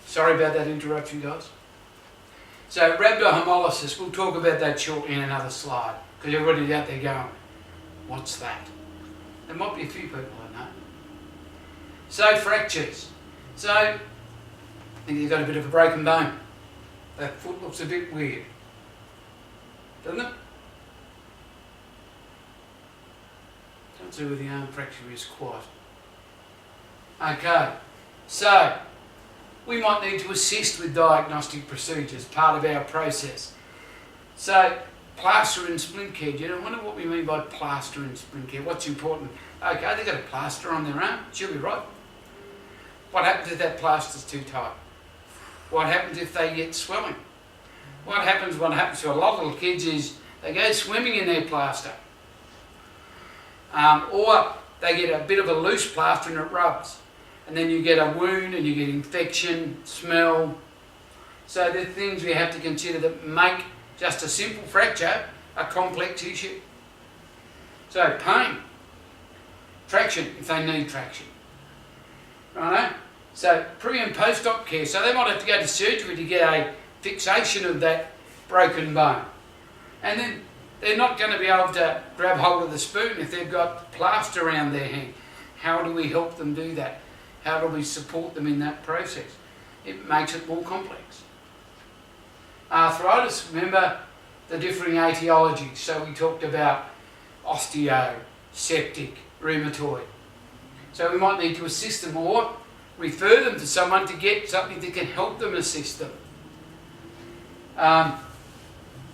Sorry about that interruption, guys. So rhabdohomolysis, we'll talk about that shortly in another slide, because everybody's out there going, what's that? There might be a few people I know. So fractures. So, I think you've got a bit of a broken bone. That foot looks a bit weird, doesn't it? Don't see where the arm fracture is quite. Okay, so we might need to assist with diagnostic procedures, part of our process. So, plaster and splint care. Do you wonder what we mean by plaster and splint care? What's important? Okay, they've got a plaster on their arm. She'll be right. What happens if that plaster's too tight? What happens if they get swelling? What happens to a lot of little kids is they go swimming in their plaster. Or they get a bit of a loose plaster and it rubs. And then you get a wound and you get infection, smell. So there are things we have to consider that make just a simple fracture a complex issue. So pain, traction if they need traction. Righto? So pre and post-op care. So they might have to go to surgery to get a fixation of that broken bone. And then they're not going to be able to grab hold of the spoon if they've got plaster around their hand. How do we help them do that? How do we support them in that process? It makes it more complex. Arthritis, remember the differing etiologies. So we talked about osteo, septic, rheumatoid. So we might need to assist them or refer them to someone to get something that can help them assist them.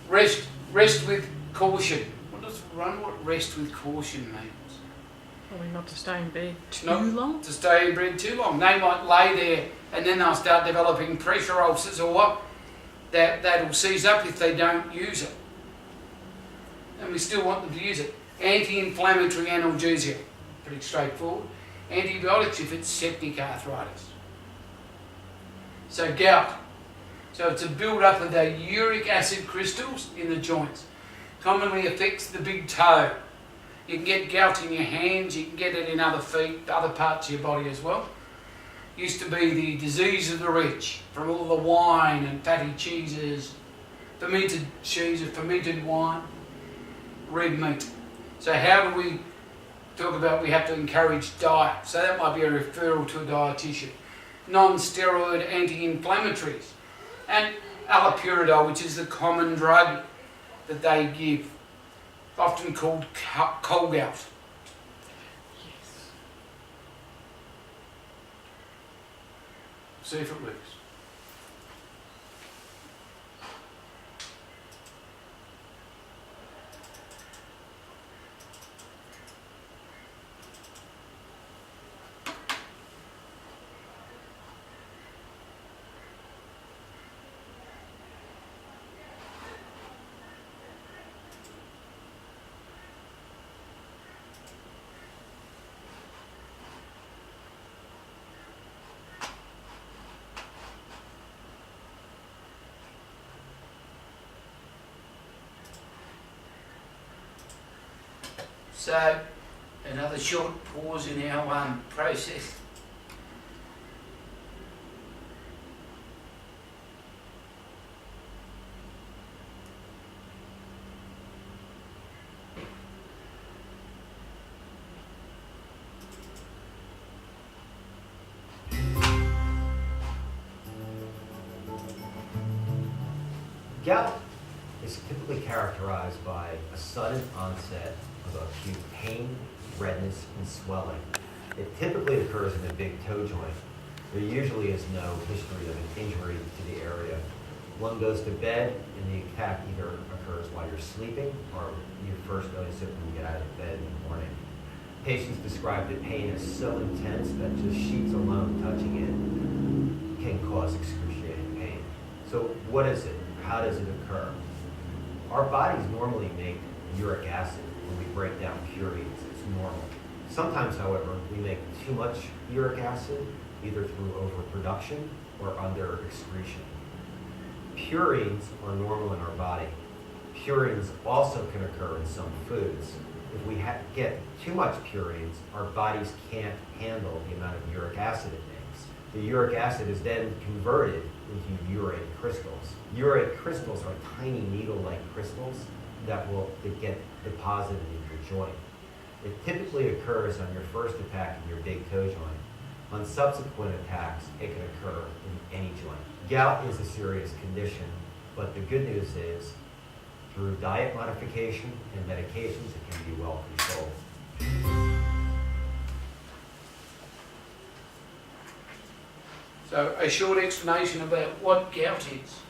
Rest with caution. What does rest with caution means? Probably not to stay in bed too Not long. To stay in bed too long. They might lay there and then they'll start developing pressure ulcers or that'll seize up if they don't use it. And we still want them to use it. Anti-inflammatory analgesia. Pretty straightforward. Antibiotics if it's septic arthritis. So gout. So it's a build-up of the uric acid crystals in the joints. Commonly affects the big toe. You can get gout in your hands, you can get it in other feet, other parts of your body as well. Used to be the disease of the rich from all the wine and fatty cheeses, fermented cheeses, fermented wine, red meat. So how do we talk about we have to encourage diet? So that might be a referral to a dietitian. Non-steroid anti-inflammatories. And allopuridol, which is the common drug that they give, often called cold gout. Yes. See if it works. So, another short pause in our process. Gout is typically characterized by a sudden onset of acute pain, redness, and swelling. It typically occurs in the big toe joint. There usually is no history of an injury to the area. One goes to bed and the attack either occurs while you're sleeping or you first notice it when you get out of bed in the morning. Patients describe the pain as so intense that just sheets alone touching it can cause excruciating pain. So what is it? How does it occur? Our bodies normally make uric acid when we break down purines. It's normal. Sometimes, however, we make too much uric acid, either through overproduction or under excretion. Purines are normal in our body. Purines also can occur in some foods. If we get too much purines, our bodies can't handle the amount of uric acid it makes. The uric acid is then converted into urate crystals. Urate crystals are tiny needle-like crystals that get deposited in your joint. It typically occurs on your first attack in your big toe joint. On subsequent attacks, it can occur in any joint. Gout is a serious condition, but the good news is, through diet modification and medications, it can be well controlled. So a short explanation about what gout is.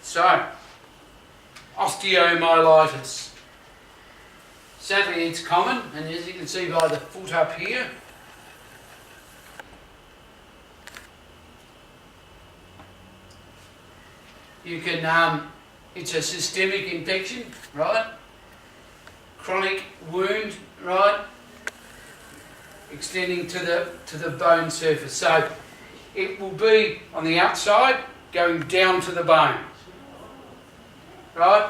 So, osteomyelitis. Sadly, it's common, and as you can see by the foot up here, you can, it's a systemic infection, right? Chronic wound, right? Extending to the bone surface. So, it will be on the outside, going down to the bone. Right?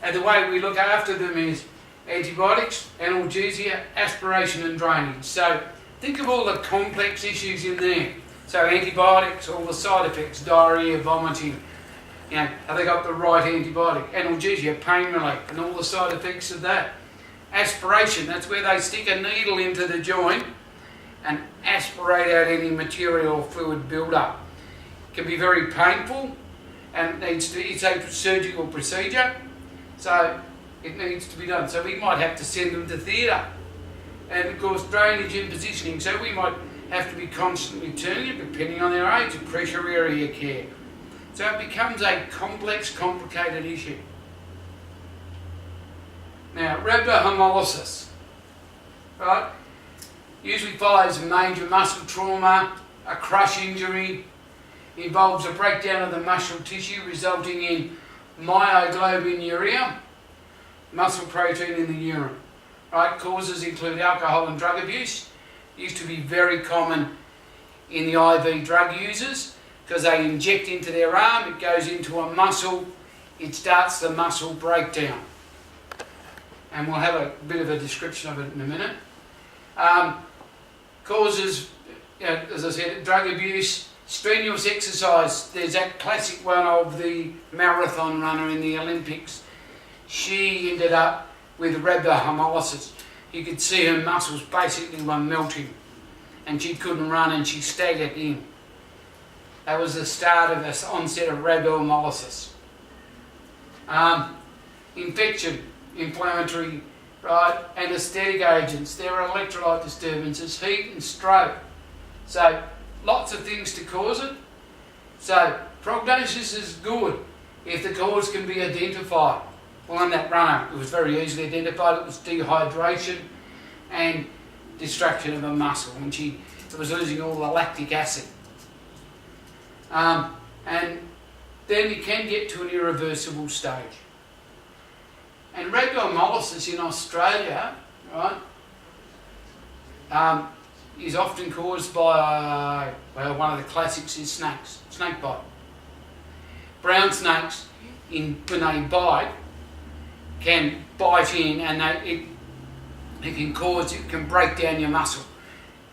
And the way we look after them is antibiotics, analgesia, aspiration and drainage. So think of all the complex issues in there. So antibiotics, all the side effects, diarrhea, vomiting, have they got the right antibiotic? Analgesia, pain relief, and all the side effects of that. Aspiration, that's where they stick a needle into the joint and aspirate out any material or fluid build-up. It can be very painful, and it's a surgical procedure, so it needs to be done. So we might have to send them to theatre, and of course drainage and positioning, so we might have to be constantly turning it depending on their age, and pressure area care. So it becomes a complex, complicated issue. Now, rhabdohemolysis, right, usually follows a major muscle trauma, a crush injury, involves a breakdown of the muscle tissue resulting in myoglobinuria, muscle protein in the urine. Right? Causes include alcohol and drug abuse. Used to be very common in the IV drug users because they inject into their arm, it goes into a muscle, it starts the muscle breakdown. And we'll have a bit of a description of it in a minute. Causes, as I said, drug abuse, strenuous exercise. There's that classic one of the marathon runner in the Olympics. She ended up with rhabdohemolysis. You could see her muscles basically were melting and she couldn't run and she staggered in. That was the start of the onset of rhabdohemolysis. Infection, inflammatory, right, anaesthetic agents. There are electrolyte disturbances, heat and stroke. So lots of things to cause it. So prognosis is good if the cause can be identified. Well, in that runner, it was very easily identified. It was dehydration and destruction of a muscle, and she was losing all the lactic acid. And then you can get to an irreversible stage. And rhabdohemolysis in Australia, right, is often caused by, well, one of the classics is snakes, snake bite. Brown snakes, when they bite, can bite in and it can break down your muscle,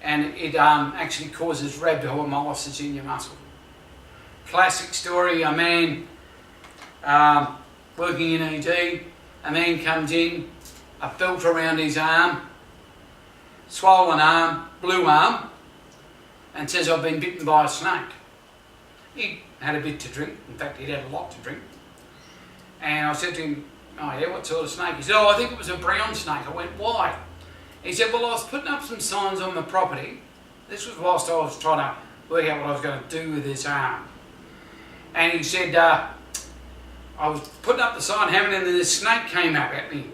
and it actually causes rhabdohemolysis in your muscle. Classic story, a man working in ED, a man comes in, a belt around his arm, swollen arm, blue arm, and says, I've been bitten by a snake. He had a bit to drink, in fact he'd had a lot to drink. And I said to him, oh yeah, what sort of snake? He said, oh, I think it was a brown snake. I went, why? He said, well, I was putting up some signs on the property. This was whilst I was trying to work out what I was going to do with this arm. And he said, I was putting up the sign, having, and then this snake came up at me.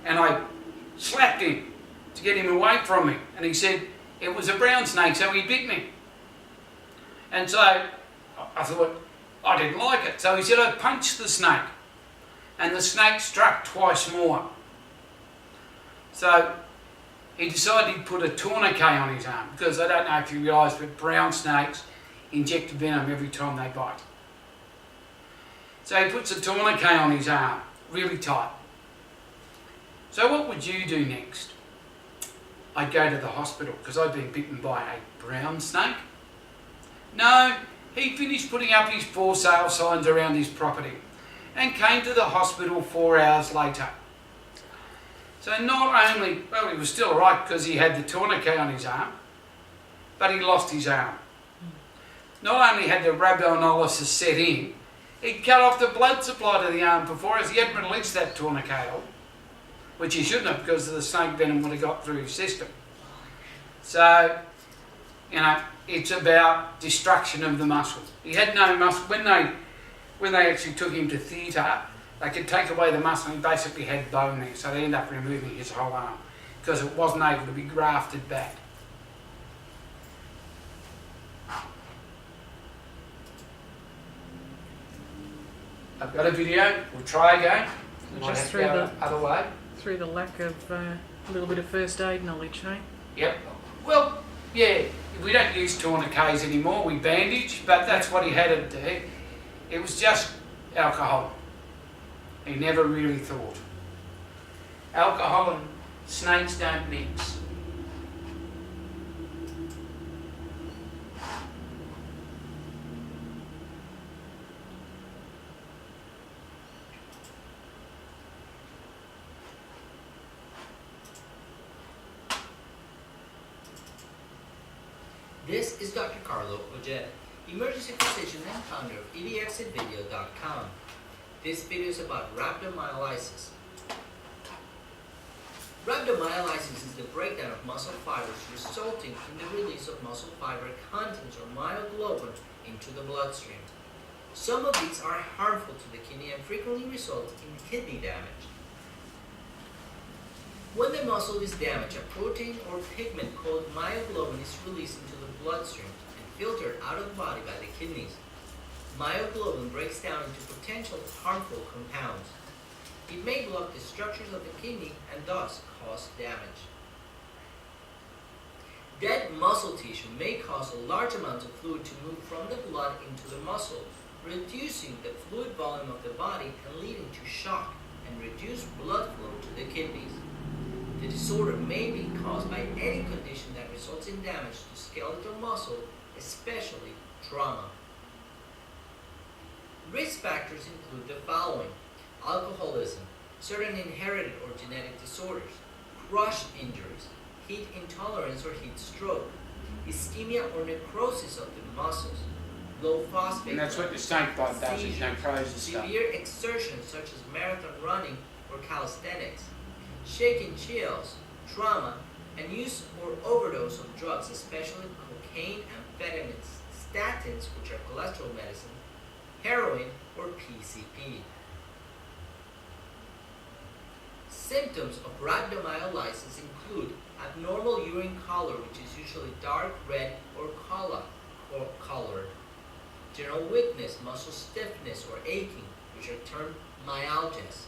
And I slapped him to get him away from me. And he said, it was a brown snake, so he bit me. And so I thought, I didn't like it. So he said, I punched the snake. And the snake struck twice more. So he decided he'd put a tourniquet on his arm, because I don't know if you realise, but brown snakes, inject venom every time they bite. So he puts a tourniquet on his arm, really tight. So what would you do next? I'd go to the hospital because I'd been bitten by a brown snake. No, he finished putting up his for sale signs around his property and came to the hospital 4 hours later. So not only, well, he was still alright because he had the tourniquet on his arm, but he lost his arm. Not only had the rhabdomyolysis set in, he'd cut off the blood supply to the arm before as he hadn't released that tourniquet, which he shouldn't have because the snake venom would have got through his system. So, you know, it's about destruction of the muscle. He had no muscle. When they actually took him to theatre, they could take away the muscle and he basically had bone there. So they ended up removing his whole arm because it wasn't able to be grafted back. I've got a video. We'll try again. Just through the other way. Through the lack of a little bit of first aid knowledge, eh? Yep. Well, yeah, we don't use tourniquets anymore. We bandage, but that's what he had it there. It was just alcohol. He never really thought. Alcohol and snakes don't mix. This is Dr. Carlo Ojeda, emergency physician and founder of edxitvideo.com. This video is about rhabdomyolysis. Rhabdomyolysis is the breakdown of muscle fibers resulting in the release of muscle fiber contents or myoglobin into the bloodstream. Some of these are harmful to the kidney and frequently result in kidney damage. When the muscle is damaged, a protein or pigment called myoglobin is released into the bloodstream and filtered out of the body by the kidneys. Myoglobin breaks down into potential harmful compounds. It may block the structures of the kidney and thus cause damage. Dead muscle tissue may cause a large amount of fluid to move from the blood into the muscle, reducing the fluid volume of the body and leading to shock and reduced blood flow to the kidneys. The disorder may be caused by any condition that results in damage to skeletal muscle, especially trauma. Risk factors include the following: alcoholism, certain inherited or genetic disorders, crush injuries, heat intolerance or heat stroke, ischemia or necrosis of the muscles, low phosphate, And that's what the snake bite does, is necrosis stuff. severe exertion such as marathon running or calisthenics, shaking chills, trauma, and use or overdose of drugs, especially cocaine, amphetamines, statins, which are cholesterol medicine, heroin, or PCP. Symptoms of rhabdomyolysis include abnormal urine color, which is usually dark red or colored, general weakness, muscle stiffness or aching, which are termed myalgias,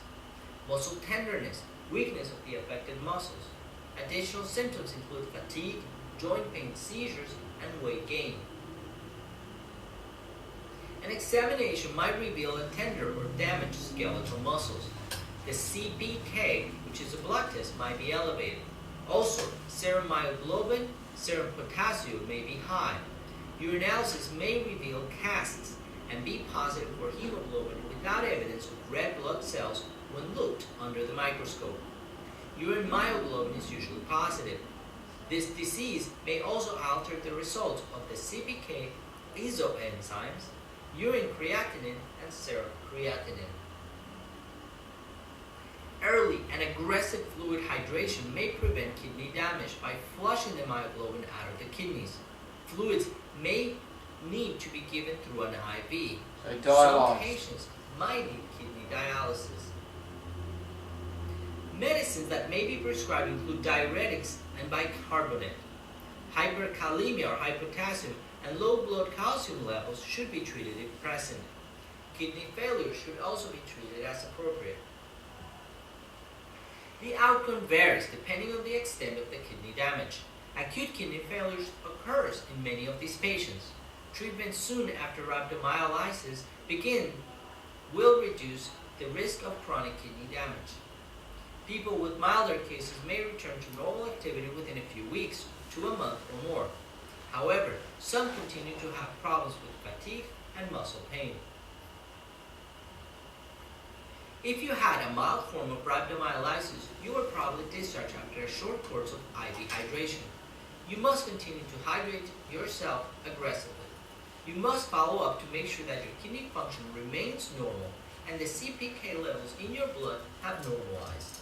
muscle tenderness, weakness of the affected muscles. Additional symptoms include fatigue, joint pain, seizures, and weight gain. An examination might reveal a tender or damaged skeletal muscles. The CPK, which is a blood test, might be elevated. Also, serum myoglobin, serum potassium may be high. Urinalysis may reveal casts and be positive for hemoglobin without evidence of red blood cells when looked under the microscope. Urine myoglobin is usually positive. This disease may also alter the results of the CPK isoenzymes, urine creatinine, and serum creatinine. Early and aggressive fluid hydration may prevent kidney damage by flushing the myoglobin out of the kidneys. Fluids may need to be given through an IV. Some patients might need kidney dialysis. Medicines that may be prescribed include diuretics and bicarbonate. Hyperkalemia or hypotassium and low blood calcium levels should be treated if present. Kidney failure should also be treated as appropriate. The outcome varies depending on the extent of the kidney damage. Acute kidney failure occurs in many of these patients. Treatment soon after rhabdomyolysis will reduce the risk of chronic kidney damage. People with milder cases may return to normal activity within a few weeks to a month or more. However, some continue to have problems with fatigue and muscle pain. If you had a mild form of rhabdomyolysis, you were probably discharged after a short course of IV hydration. You must continue to hydrate yourself aggressively. You must follow up to make sure that your kidney function remains normal and the CPK levels in your blood have normalized.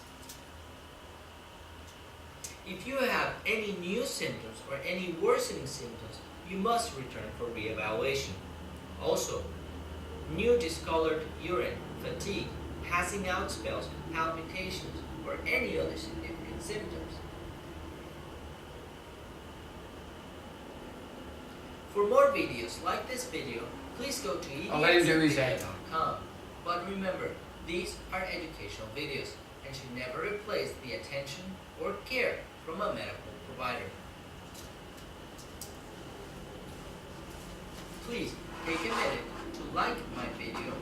If you have any new symptoms or any worsening symptoms, you must return for reevaluation. Also, new discolored urine, fatigue, passing out spells, palpitations, or any other significant symptoms. For more videos like this video, please go to edxvideo.com. But remember, these are educational videos and should never replace the attention or care from a medical provider. Please take a minute to like my video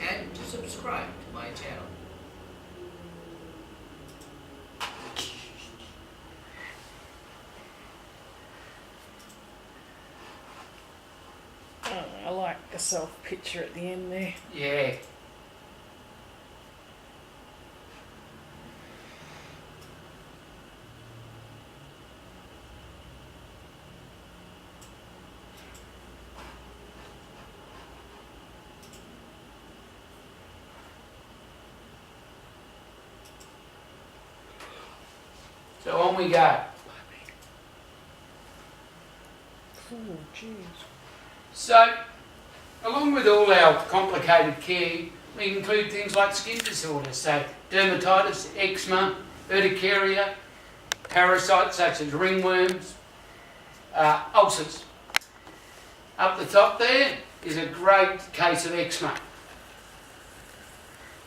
and to subscribe to my channel. I like a self picture at the end there. Yeah. So on we go. Oh, jeez. So, along with all our complicated care, we include things like skin disorders, so dermatitis, eczema, urticaria, parasites such as ringworms, ulcers. Up the top there is a great case of eczema.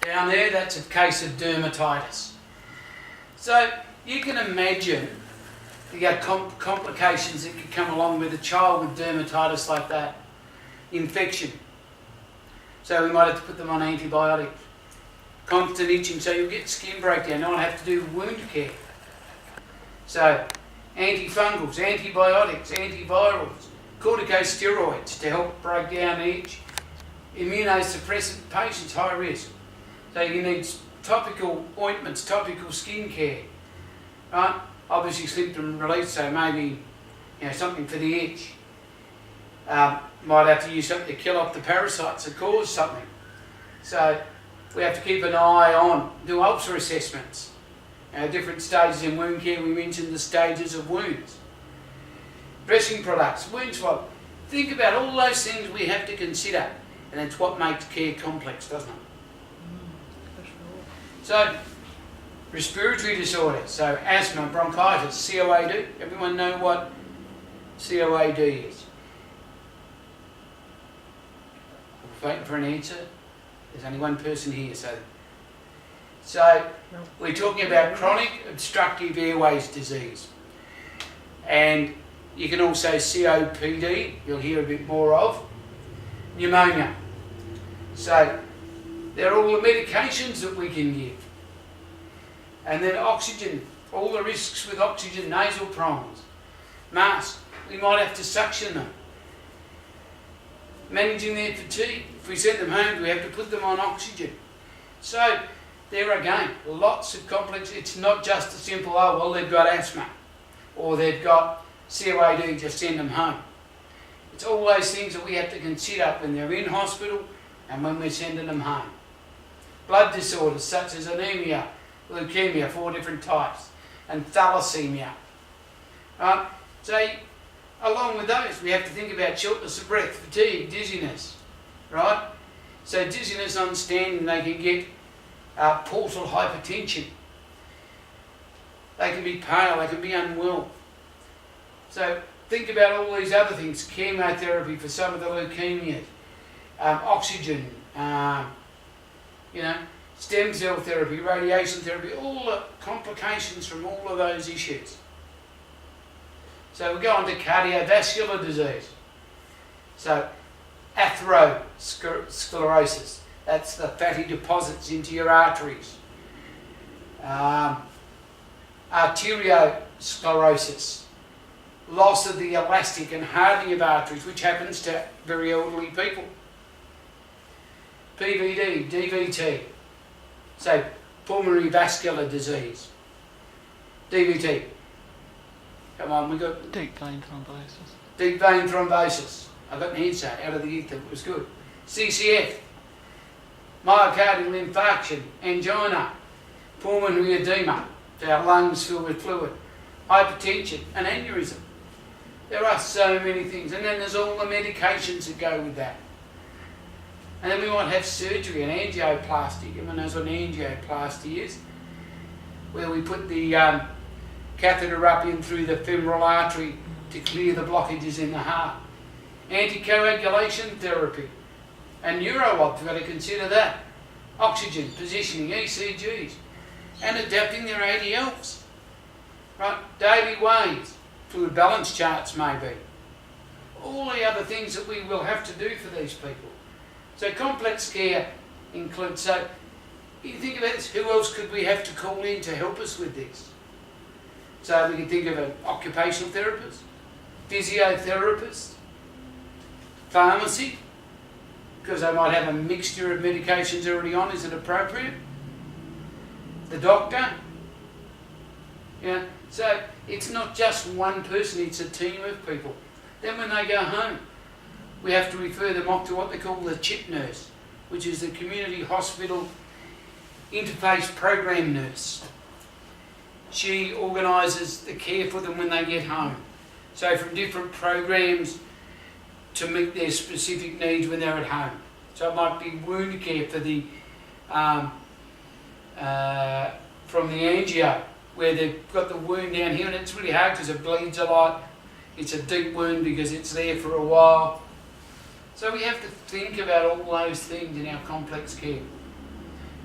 Down there, that's a case of dermatitis. So, you can imagine the complications that could come along with a child with dermatitis like that. Infection. So we might have to put them on antibiotics. Constant itching, so you'll get skin breakdown. You'll have to do wound care. So antifungals, antibiotics, antivirals, corticosteroids to help break down the itch. Immunosuppressant patients, high risk. So you need topical ointments, topical skin care. Right? Obviously symptom relief, so maybe something for the itch. Might have to use something to kill off the parasites that cause something. So we have to keep an eye on, do ulcer assessments. Different stages in wound care, we mentioned the stages of wounds. Dressing products, wound swab. Think about all those things we have to consider, and it's what makes care complex, doesn't it? So, respiratory disorders, so asthma, bronchitis, COAD. Everyone know what COAD is? We're waiting for an answer. There's only one person here, so we're talking about chronic obstructive airways disease. And you can also COPD, you'll hear a bit more of, pneumonia. So they're all the medications that we can give. And then oxygen, all the risks with oxygen, nasal prongs, masks, we might have to suction them. Managing their fatigue, if we send them home, we have to put them on oxygen. So there again, lots of complex, it's not just a simple, oh well they've got asthma, or they've got COAD, just send them home. It's all those things that we have to consider when they're in hospital and when we're sending them home. Blood disorders such as anemia, leukemia, 4 different types, and thalassemia. So along with those, we have to think about shortness of breath, fatigue, dizziness, right? So dizziness, understanding they can get portal hypertension. They can be pale, they can be unwell. So think about all these other things, chemotherapy for some of the leukemias, oxygen, stem cell therapy, radiation therapy, all the complications from all of those issues. So we go on to cardiovascular disease. So atherosclerosis, that's the fatty deposits into your arteries. Arteriosclerosis, loss of the elastic and hardening of arteries, which happens to very elderly people. PVD, DVT, so pulmonary vascular disease. DVT. Come on, we got Deep vein thrombosis. deep vein thrombosis. I got an answer out of the ether, it was good. CCF, myocardial infarction, angina, pulmonary edema, our lungs filled with fluid, hypertension, and aneurysm. There are so many things, and then there's all the medications that go with that. And then we might have surgery, an angioplasty. Everyone knows what an angioplasty is, where we put the catheter up in through the femoral artery to clear the blockages in the heart. Anticoagulation therapy. And neuro-op, we've got to consider that. Oxygen, positioning, ECGs, and adapting their ADLs. Right? Daily weights, fluid balance charts maybe. All the other things that we will have to do for these people. So complex care includes, so you think about this, who else could we have to call in to help us with this? So we can think of an occupational therapist, physiotherapist, pharmacy, because they might have a mixture of medications already on, is it appropriate? The doctor. Yeah. So it's not just one person, it's a team of people. Then when they go home, we have to refer them off to what they call the CHIP nurse, which is the Community Hospital Interface Program Nurse. She organises the care for them when they get home. So from different programs to meet their specific needs when they're at home. So it might be wound care for the from the angio, where they've got the wound down here and it's really hard because it bleeds a lot. It's a deep wound because it's there for a while. So we have to think about all those things in our complex care.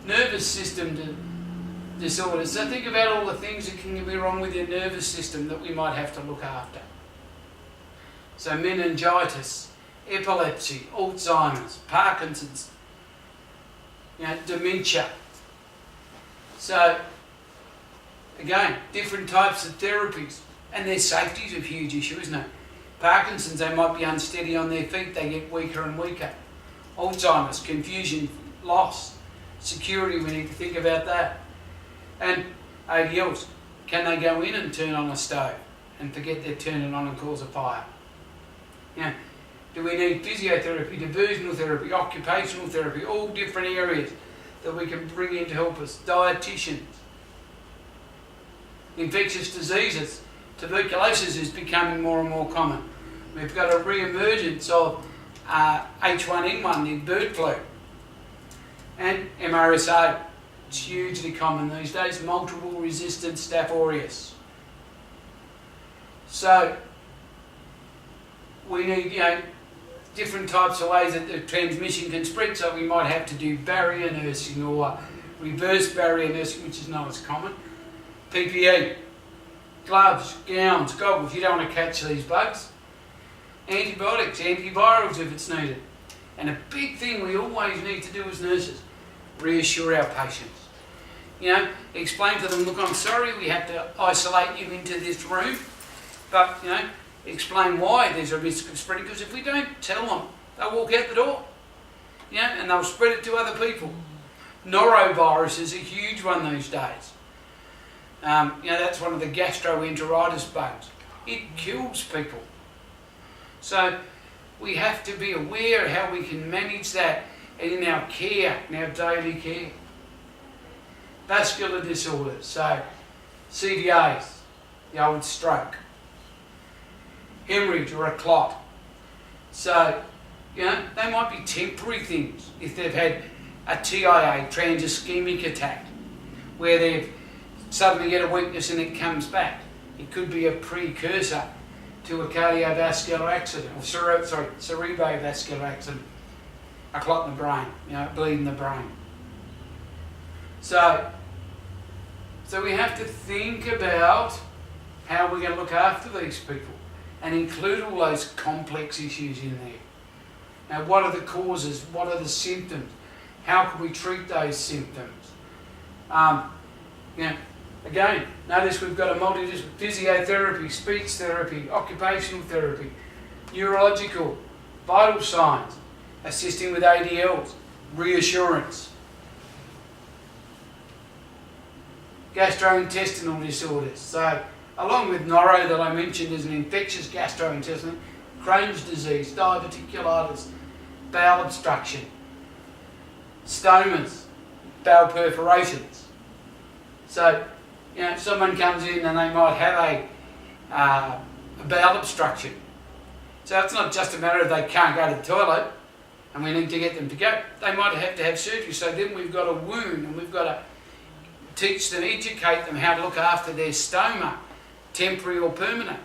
Nervous system disorders. So think about all the things that can be wrong with your nervous system that we might have to look after. So meningitis, epilepsy, Alzheimer's, Parkinson's, dementia. So again, different types of therapies, and their safety is a huge issue, isn't it? Parkinson's, they might be unsteady on their feet, they get weaker and weaker. Alzheimer's, confusion, loss, security, we need to think about that. And ADLs, can they go in and turn on a stove and forget they're turning on and cause a fire? Do we need physiotherapy, diversional therapy, occupational therapy, all different areas that we can bring in to help us? Dietitians. Infectious diseases. Tuberculosis is becoming more and more common. We've got a re-emergence of H1N1, the bird flu. And MRSA, it's hugely common these days, multiple resistant Staph aureus. So we need, different types of ways that the transmission can spread, so we might have to do barrier nursing or reverse barrier nursing, which is not as common. PPE, gloves, gowns, goggles, you don't want to catch these bugs. Antibiotics, antivirals if it's needed. And a big thing we always need to do as nurses, reassure our patients. Explain to them, look, I'm sorry we have to isolate you into this room, but, explain why there's a risk of spreading, because if we don't tell them, they'll walk out the door, and they'll spread it to other people. Norovirus is a huge one these days. That's one of the gastroenteritis bugs. It kills people. So we have to be aware how we can manage that in our care, in our daily care. Vascular disorders, so CVAs, the old stroke. Hemorrhage or a clot. So, they might be temporary things if they've had a TIA, trans-ischemic attack, where they've suddenly get a weakness and it comes back. It could be a precursor to a cardiovascular accident, or cerebrovascular accident, a clot in the brain, bleed in the brain. So we have to think about how we're going to look after these people and include all those complex issues in there. Now, what are the causes? What are the symptoms? How can we treat those symptoms? Again, notice we've got a multidisciplinary physiotherapy, speech therapy, occupational therapy, neurological, vital signs, assisting with ADLs, reassurance, gastrointestinal disorders. So, along with noro that I mentioned as an infectious gastrointestinal, Crohn's disease, diverticulitis, bowel obstruction, stomas, bowel perforations. So, if someone comes in and they might have a bowel obstruction. So it's not just a matter of they can't go to the toilet and we need to get them to go. They might have to have surgery. So then we've got a wound and we've got to teach them, educate them how to look after their stoma, temporary or permanent.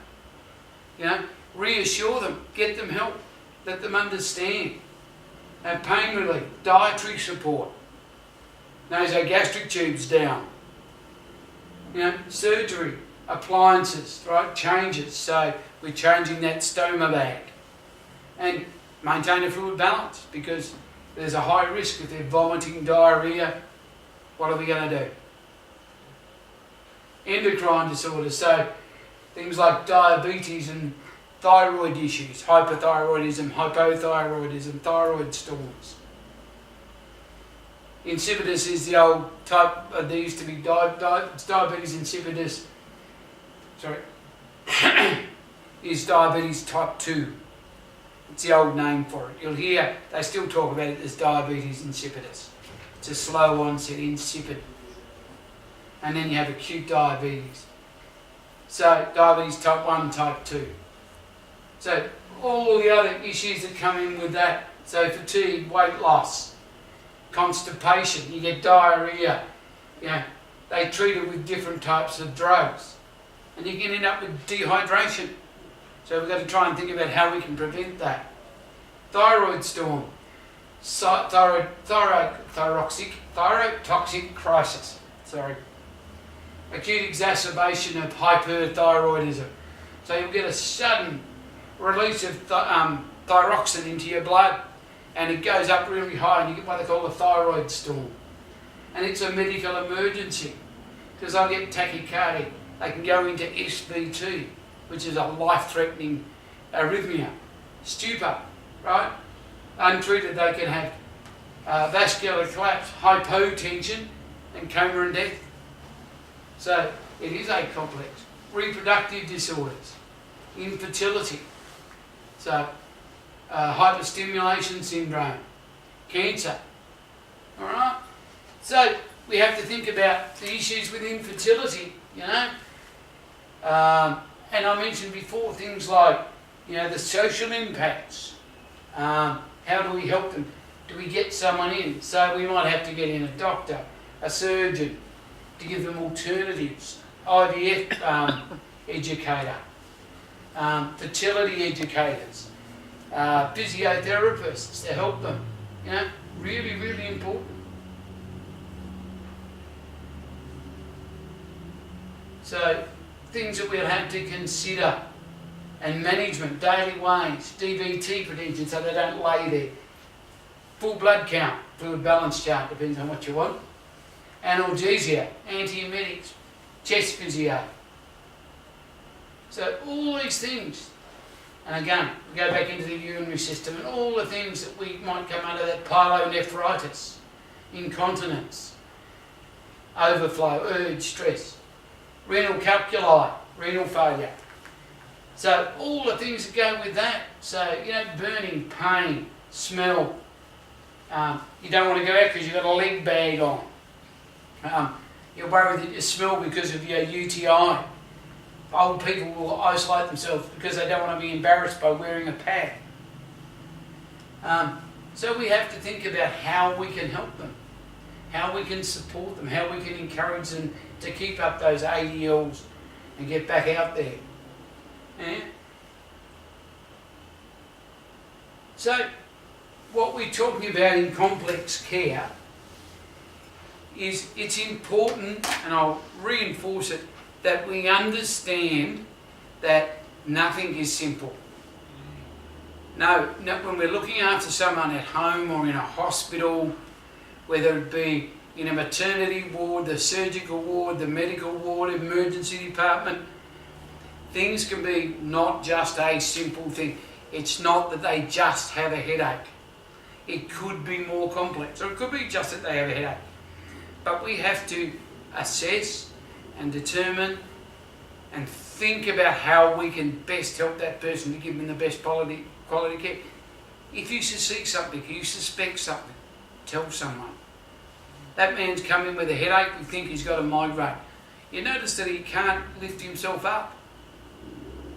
Reassure them, get them help, let them understand. Have pain relief, dietary support, nasogastric tubes down. Surgery, appliances, right? Changes. So we're changing that stoma bag. And maintain a fluid balance because there's a high risk if they're vomiting, diarrhea. What are we going to do? Endocrine disorders. So things like diabetes and thyroid issues, hypothyroidism, hypothyroidism, thyroid storms. Insipidus is the old type, there used to be diabetes insipidus, is diabetes type 2. It's the old name for it. You'll hear, they still talk about it as diabetes insipidus. It's a slow onset, insipid. And then you have acute diabetes. So diabetes type 1, type 2. So all the other issues that come in with that, so fatigue, weight loss, constipation, you get diarrhea, they treat it with different types of drugs. And you can end up with dehydration. So we've got to try and think about how we can prevent that. Thyroid storm, thyrotoxic crisis, acute exacerbation of hyperthyroidism. So you'll get a sudden release of thyroxine into your blood and it goes up really high and you get what they call a thyroid storm. And it's a medical emergency because they'll get tachycardia. They can go into SVT, which is a life-threatening arrhythmia, stupor, right? Untreated, they can have vascular collapse, hypotension, and coma and death. So it is a complex. Reproductive disorders, infertility, so hyperstimulation syndrome, cancer. All right. So we have to think about the issues with infertility, And I mentioned before things like, the social impacts. How do we help them? Do we get someone in? So we might have to get in a doctor, a surgeon, to give them alternatives, IVF educator, fertility educators, physiotherapists to help them. Really, really important. So things that we'll have to consider. And management, daily wage, DVT prevention so they don't lay there. Full blood count, fluid balance chart, depends on what you want. Analgesia, antiemetics, chest physio. So all these things. And again, we go back into the urinary system and all the things that we might come under that pyelonephritis, incontinence, overflow, urge, stress, renal calculi, renal failure. So all the things that go with that. So, burning, pain, smell. You don't want to go out because you've got a leg bag on. You're worried that you smell because of your UTI. Old people will isolate themselves because they don't want to be embarrassed by wearing a pad. So we have to think about how we can help them, how we can support them, how we can encourage them to keep up those ADLs and get back out there. Yeah? So what we're talking about in complex care is it's important, and I'll reinforce it, that we understand that nothing is simple. No, when we're looking after someone at home or in a hospital, whether it be in a maternity ward, the surgical ward, the medical ward, emergency department, things can be not just a simple thing. It's not that they just have a headache. It could be more complex, or it could be just that they have a headache. But we have to assess and determine and think about how we can best help that person to give them the best quality care. If you see something, you suspect something, tell someone. That man's come in with a headache, we think he's got a migraine. You notice that he can't lift himself up.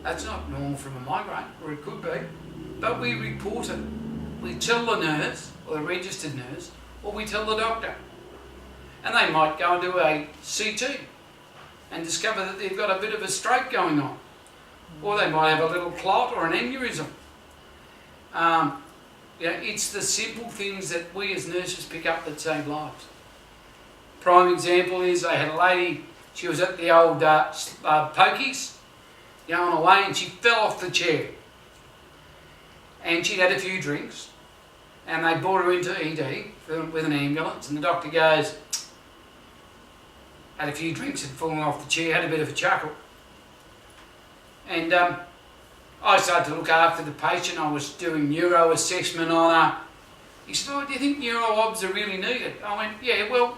That's not normal from a migraine, or it could be. But we report it. We tell the nurse, or the registered nurse, or we tell the doctor. And they might go and do a CT and discover that they've got a bit of a stroke going on. Or they might have a little clot or an aneurysm. It's the simple things that we as nurses pick up that save lives. Prime example is I had a lady, she was at the old pokies, going away, and she fell off the chair. And she'd had a few drinks, and they brought her into ED with an ambulance, and the doctor goes, had a few drinks, had fallen off the chair, had a bit of a chuckle. And I started to look after the patient. I was doing neuro assessment on her. He said, "Oh, do you think neuro obs are really needed?" I went, "Yeah, well,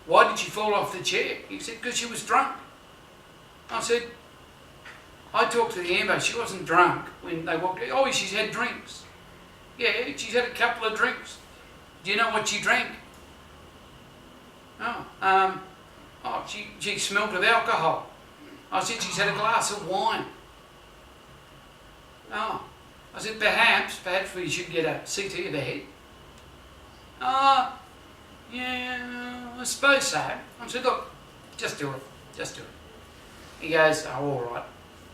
why did she fall off the chair?" He said, "Because she was drunk." I said, I talked to the ambulance, she wasn't drunk when they walked in. "Oh, she's had drinks." "Yeah, she's had a couple of drinks." "Do you know what she drank?" She smelt of alcohol." I said, "She's had a glass of wine." "Oh." I said, perhaps we should get a CT of the head." "Yeah, I suppose so." I said, "Look, just do it. He goes, "Oh, all right."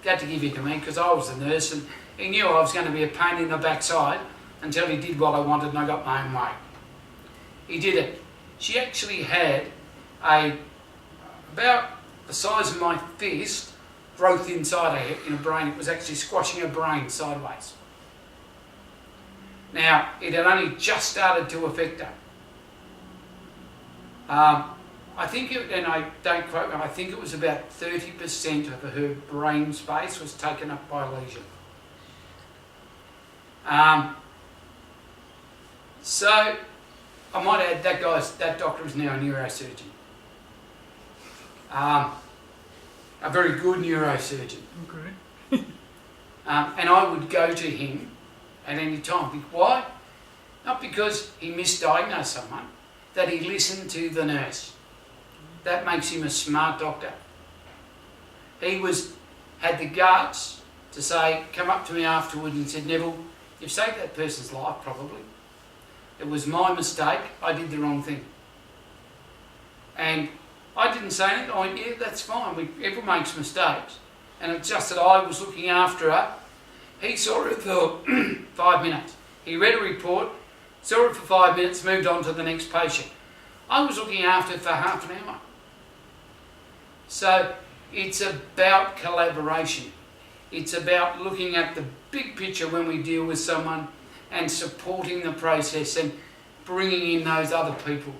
Had to give it to me because I was the nurse, and he knew I was going to be a pain in the backside until he did what I wanted and I got my own way. He did it. She actually had about the size of my fist growth inside her in her brain. It was actually squashing her brain sideways. Now, it had only just started to affect her. I think I think it was about 30% of her brain space was taken up by a lesion. So, I might add that doctor is now a neurosurgeon. A very good neurosurgeon. Okay. And I would go to him at any time. Why? Not because he misdiagnosed someone, that he listened to the nurse. That makes him a smart doctor. He had the guts to say, come up to me afterwards and said, "Neville, you've saved that person's life probably. It was my mistake, I did the wrong thing." And I didn't say anything. I went, "Yeah, that's fine, everyone makes mistakes." And it's just that I was looking after her. He saw her for 5 minutes. He read a report, saw her for 5 minutes, moved on to the next patient. I was looking after her for half an hour. So it's about collaboration. It's about looking at the big picture when we deal with someone and supporting the process and bringing in those other people.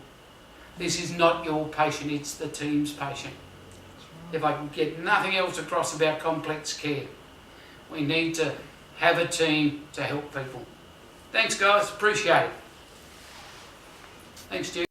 This is not your patient, it's the team's patient. If I can get nothing else across about complex care, we need to have a team to help people. Thanks guys, appreciate it. Thanks Judy.